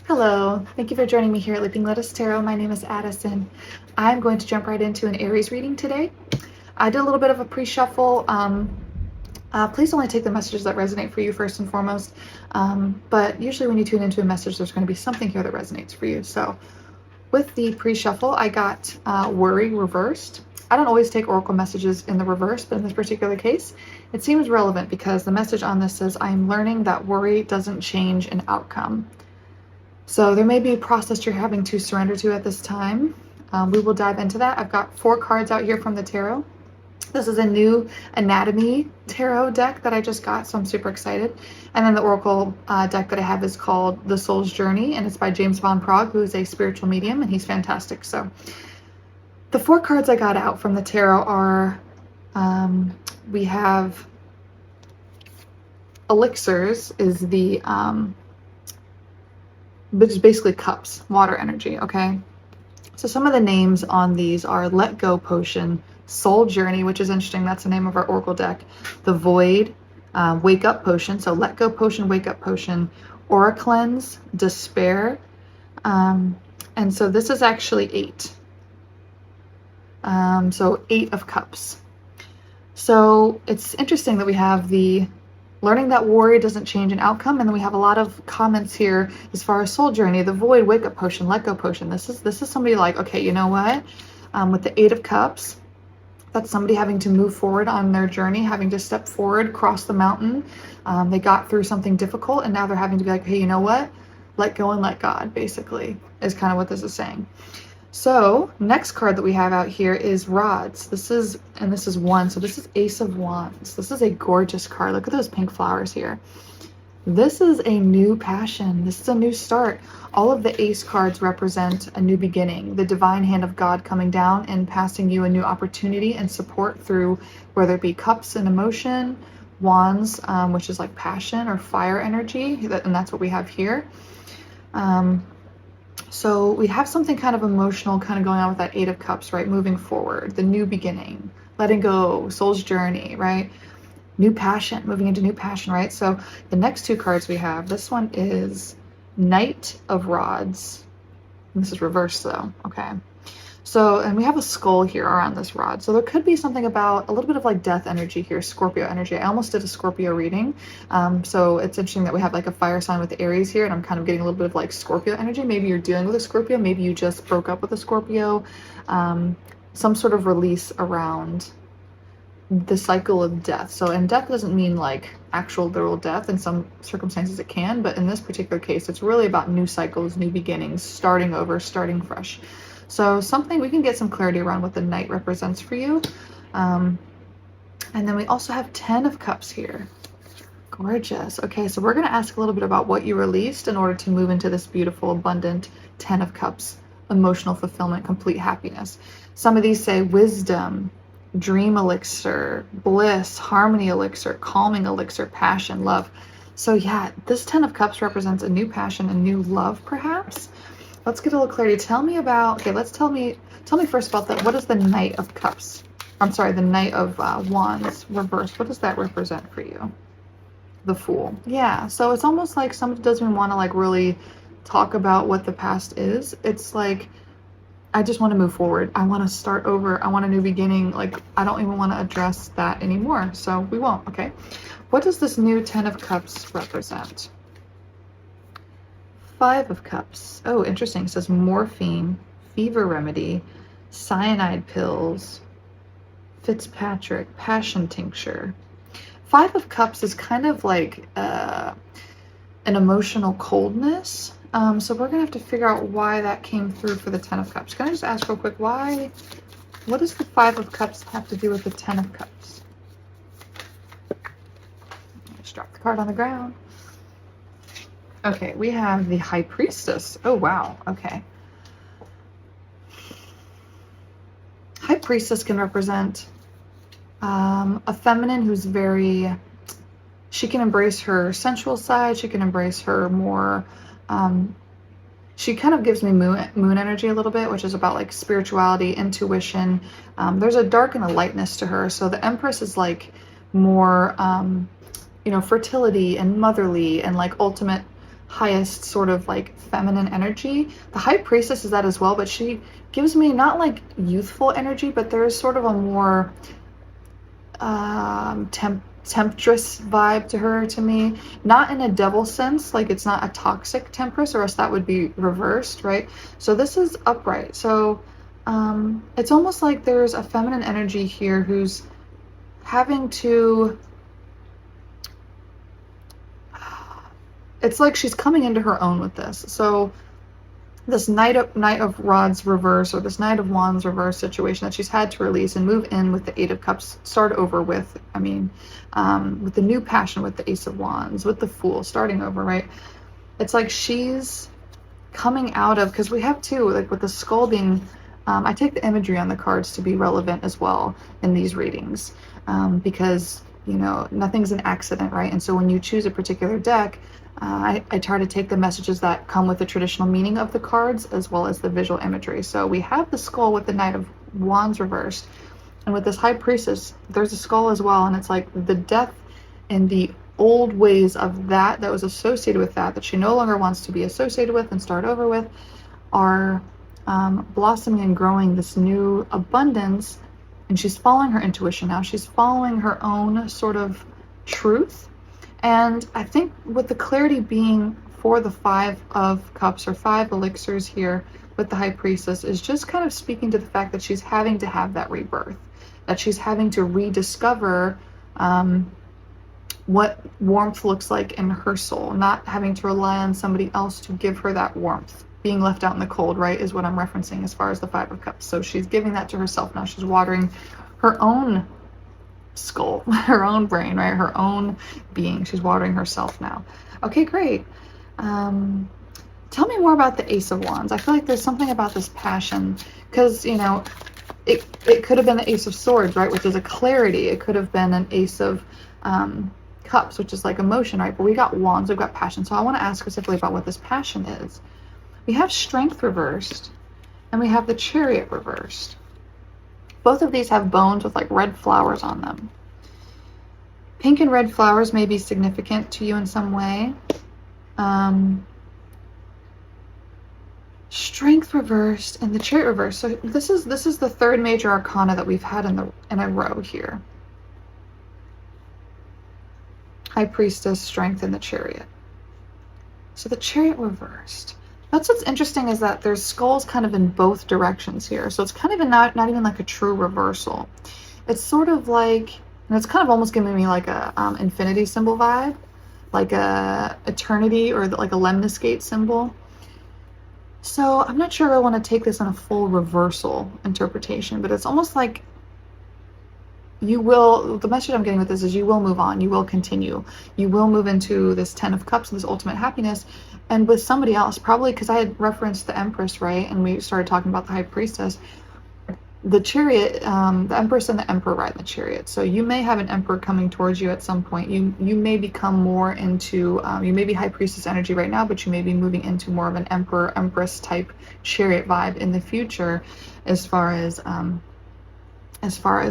Hello, thank you for joining me here at Leaping Lettuce Tarot. My name is Addison. I'm going to jump right into an Aries reading today. I did a little bit of a pre-shuffle. Please only take the messages that resonate for you first and foremost. But usually when you tune into a message, there's going to be something here that resonates for you. So with the pre-shuffle, I got worry reversed. I don't always take oracle messages in the reverse, but in this particular case, it seems relevant because the message on this says, I'm learning that worry doesn't change an outcome. So there may be a process you're having to surrender to at this time. We will dive into that. I've got 4 cards out here from the tarot. This is a new anatomy tarot deck that I just got, so I'm super excited. And then the oracle deck that I have is called The Soul's Journey, and it's by James von Praagh, who is a spiritual medium, and he's fantastic. So the 4 cards I got out from the tarot are, we have elixirs is the, which is basically cups, water energy, okay? So some of the names on these are Let Go Potion, Soul Journey, which is interesting. That's the name of our oracle deck. The Void, Wake Up Potion. So Let Go Potion, Wake Up Potion, Aura Cleanse, Despair. And so this is actually 8. So 8 of Cups. So it's interesting that we have the learning that worry doesn't change an outcome, and then we have a lot of comments here as far as Soul Journey, the Void, Wake Up Potion, Let Go Potion. This is somebody like, okay, you know what? With the 8 of Cups, that's somebody having to move forward on their journey, having to step forward, cross the mountain. They got through something difficult, and now they're having to be like, hey, you know what? Let go and let God, basically, is kind of what this is saying. So next card that we have out here is Rods. This is 1. So this is Ace of Wands. This is a gorgeous card. Look at those pink flowers here. This is a new passion. This is a new start. All of the Ace cards represent a new beginning, the divine hand of God coming down and passing you a new opportunity and support through whether it be cups and emotion, wands, which is like passion or fire energy, and that's what we have here. So we have something kind of emotional kind of going on with that 8 of Cups, right? Moving forward, the new beginning, letting go, soul's journey, right? New passion, moving into new passion, right? So the next 2 cards we have, this one is Knight of Rods. This is reversed though, okay? So, and we have a skull here around this rod. So there could be something about a little bit of like death energy here, Scorpio energy. I almost did a Scorpio reading. So it's interesting that we have like a fire sign with Aries here, and I'm kind of getting a little bit of like Scorpio energy. Maybe you're dealing with a Scorpio. Maybe you just broke up with a Scorpio. Some sort of release around the cycle of death. So, and death doesn't mean like actual literal death. In some circumstances it can, but in this particular case, it's really about new cycles, new beginnings, starting over, starting fresh. So something we can get some clarity around what the Knight represents for you. And then we also have 10 of Cups here. Gorgeous. Okay, so we're going to ask a little bit about what you released in order to move into this beautiful, abundant 10 of Cups, emotional fulfillment, complete happiness. Some of these say wisdom, dream elixir, bliss, harmony elixir, calming elixir, passion, love. So yeah, this 10 of Cups represents a new passion, a new love perhaps. Let's get a little clarity. Tell me about, okay, tell me first about that. What is the Knight of Cups? I'm sorry, the Knight of Wands reversed. What does that represent for you? The Fool. Yeah, so it's almost like somebody doesn't want to like really talk about what the past is. It's like, I just want to move forward. I want to start over. I want a new beginning. Like, I don't even want to address that anymore. So we won't, okay? What does this new 10 of Cups represent? 5 of Cups. Oh, interesting. It says morphine, fever remedy, cyanide pills, Fitzpatrick, passion tincture. 5 of Cups is kind of like an emotional coldness. So we're going to have to figure out why that came through for the 10 of Cups. Can I just ask real quick, what does the 5 of Cups have to do with the 10 of Cups? Just drop the card on the ground. Okay, we have the High Priestess. Oh, wow. Okay. High Priestess can represent a feminine who's she can embrace her sensual side. She can embrace her more, she kind of gives me moon energy a little bit, which is about like spirituality, intuition. There's a dark and a lightness to her. So the Empress is like more, fertility and motherly and like ultimate highest sort of like feminine energy. The High Priestess is that as well, but she gives me not like youthful energy, but there's sort of a more temptress vibe to her, to me. Not in a devil sense, like it's not a toxic tempress, or else that would be reversed, right? So this is upright. So it's almost like there's a feminine energy here who's having to, it's like she's coming into her own with this. So this Knight of Rods reverse, or this Knight of Wands reverse situation that she's had to release and move in with the Eight of Cups, start over with, I mean, with the new passion, with the Ace of Wands, with the Fool, starting over, right? It's like she's coming out of, because we have two, like with the skull being, I take the imagery on the cards to be relevant as well in these readings, because, you know, nothing's an accident, right? And so when you choose a particular deck, I try to take the messages that come with the traditional meaning of the cards as well as the visual imagery. So we have the skull with the Knight of Wands reversed, and with this High Priestess, there's a skull as well, and it's like the death and the old ways of that was associated with that she no longer wants to be associated with and start over with, are blossoming and growing this new abundance. And she's following her intuition now. She's following her own sort of truth. And I think with the clarity being for the Five of Cups, or 5 elixirs here with the High Priestess, is just kind of speaking to the fact that she's having to have that rebirth, that she's having to rediscover what warmth looks like in her soul, not having to rely on somebody else to give her that warmth. Being left out in the cold, right, is what I'm referencing as far as the 5 of Cups. So she's giving that to herself now. She's watering her own skull, her own brain, right, her own being. She's watering herself now. Okay, great. Tell me more about the Ace of Wands. I feel like there's something about this passion, because, you know, it could have been the Ace of Swords, right, which is a clarity. It could have been an Ace of Cups, which is like emotion, right? But we got Wands, we've got passion. So I want to ask specifically about what this passion is. We have Strength reversed, and we have the Chariot reversed. Both of these have bones with like red flowers on them. Pink and red flowers may be significant to you in some way. Strength reversed and the Chariot reversed. So this is the third major arcana that we've had in a row here. High Priestess, Strength, and the Chariot. So the Chariot reversed. That's what's interesting, is that there's skulls kind of in both directions here. So it's kind of not even like a true reversal. It's sort of like, and it's kind of almost giving me like a infinity symbol vibe, like a eternity, or like a lemniscate symbol. So I'm not sure I want to take this in a full reversal interpretation, but it's almost like you will, the message I'm getting with this is you will move on, you will continue, you will move into this 10 of Cups and this ultimate happiness, and with somebody else, probably, because I had referenced the Empress, right, and we started talking about the High Priestess. The Chariot, the Empress and the Emperor ride in the Chariot. So you may have an Emperor coming towards you at some point. You may become more into, you may be High Priestess energy right now, but you may be moving into more of an Emperor, Empress type Chariot vibe in the future, as far as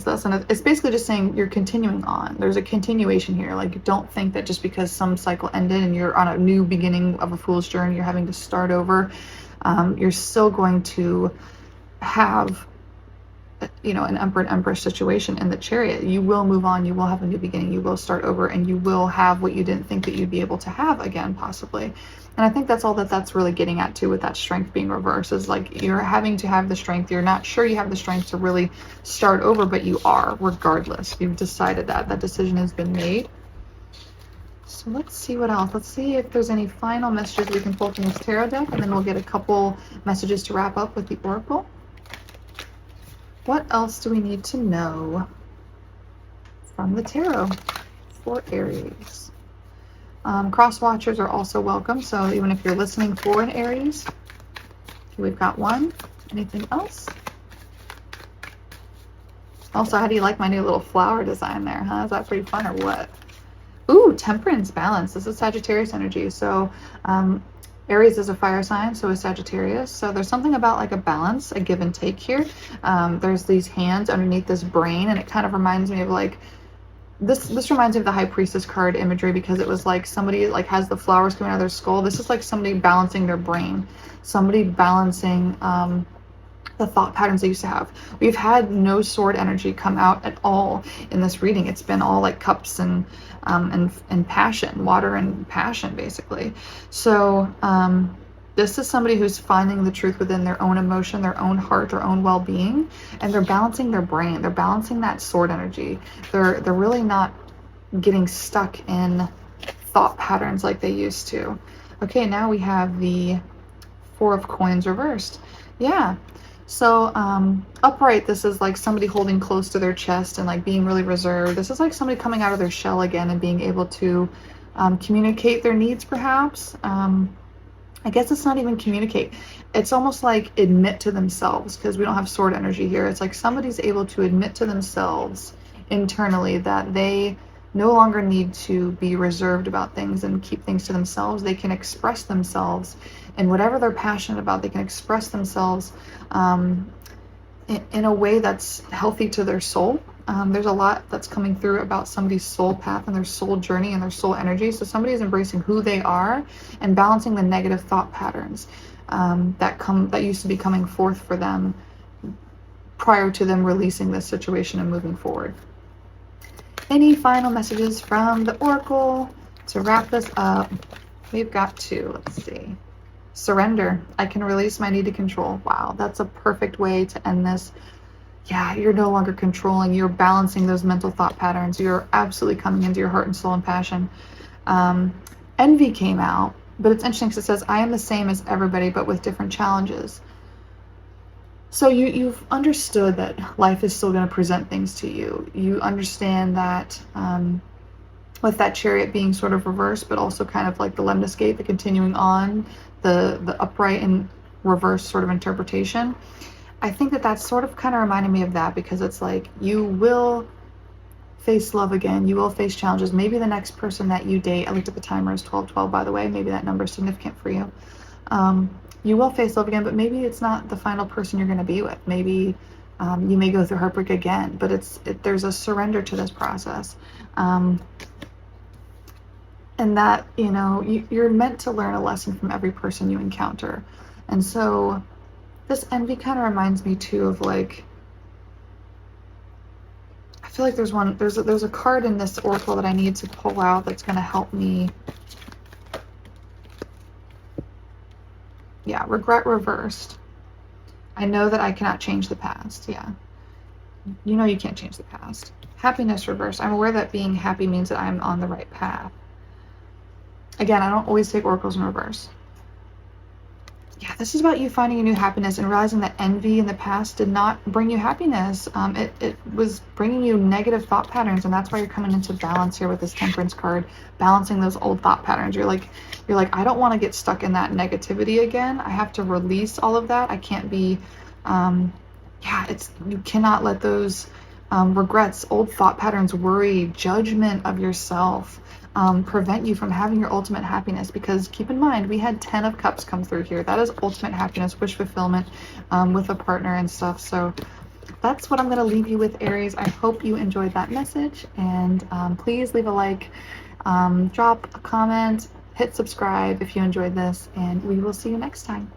this. And it's basically just saying you're continuing on. There's a continuation here. Like, don't think that just because some cycle ended and you're on a new beginning of a fool's journey, you're having to start over. You're still going to have, you know, an Emperor and Empress situation in the Chariot. You will move on, you will have a new beginning, you will start over, and you will have what you didn't think that you'd be able to have again, possibly. And I think that's all that's really getting at too, with that Strength being reversed, is like you're having to have the strength. You're not sure you have the strength to really start over, but you are, regardless. You've decided that decision has been made. So let's see what else. Let's see if there's any final messages we can pull from this tarot deck, and then we'll get a couple messages to wrap up with the Oracle. What else do we need to know from the tarot for Aries? Cross watchers are also welcome. So even if you're listening for an Aries, we've got one. Anything else? Also, how do you like my new little flower design there, huh? Is that pretty fun or what? Ooh, Temperance, balance. This is Sagittarius energy. So Aries is a fire sign, so is Sagittarius. So there's something about like a balance, a give and take here. There's these hands underneath this brain, and it kind of reminds me of like this reminds me of the High Priestess card imagery, because it was like somebody like has the flowers coming out of their skull. This is like somebody balancing their brain, somebody balancing the thought patterns they used to have. We've had no sword energy come out at all in this reading. It's been all like cups and passion, water and passion, basically. So this is somebody who's finding the truth within their own emotion, their own heart, their own well-being, and they're balancing their brain. They're balancing that sword energy. They're really not getting stuck in thought patterns like they used to. Okay, now we have the Four of Coins reversed. Yeah. So upright, this is like somebody holding close to their chest and like being really reserved. This is like somebody coming out of their shell again and being able to communicate their needs, perhaps. I guess it's not even communicate. It's almost like admit to themselves, because we don't have sword energy here. It's like somebody's able to admit to themselves internally that they no longer need to be reserved about things and keep things to themselves. They can express themselves in whatever they're passionate about. They can express themselves in a way that's healthy to their soul. There's a lot that's coming through about somebody's soul path and their soul journey and their soul energy. So somebody is embracing who they are and balancing the negative thought patterns that used to be coming forth for them prior to them releasing this situation and moving forward. Any final messages from the Oracle to wrap this up? We've got two. Let's see. Surrender. I can release my need to control. Wow, that's a perfect way to end this. Yeah, you're no longer controlling. You're balancing those mental thought patterns. You're absolutely coming into your heart and soul and passion. Envy came out, but it's interesting because it says, I am the same as everybody, but with different challenges. So you've understood that life is still going to present things to you. You understand that with that Chariot being sort of reversed, but also kind of like the Lemnis Gate, the continuing on, the upright and reverse sort of interpretation. I think that that's sort of kind of reminded me of that, because it's like you will face love again. You will face challenges. Maybe the next person that you date, I looked at the timer, is 1212, by the way. Maybe that number is significant for you. You will face love again, but maybe it's not the final person you're going to be with. Maybe you may go through heartbreak again, but there's a surrender to this process. And that, you're meant to learn a lesson from every person you encounter. And so this envy kind of reminds me too of like, I feel like there's a card in this oracle that I need to pull out that's going to help me. Yeah, regret reversed. I know that I cannot change the past. Yeah. You know you can't change the past. Happiness reversed. I'm aware that being happy means that I'm on the right path. Again, I don't always take oracles in reverse. Yeah, this is about you finding a new happiness and realizing that envy in the past did not bring you happiness. It was bringing you negative thought patterns, and that's why you're coming into balance here with this Temperance card, balancing those old thought patterns. You're like, I don't want to get stuck in that negativity again. I have to release all of that. I can't be, you cannot let those regrets, old thought patterns, worry, judgment of yourself, prevent you from having your ultimate happiness. Because keep in mind, we had 10 of Cups come through here. That is ultimate happiness, wish fulfillment with a partner and stuff. So that's what I'm going to leave you with, Aries. I hope you enjoyed that message, and please leave a like, drop a comment, hit subscribe if you enjoyed this, and we will see you next time.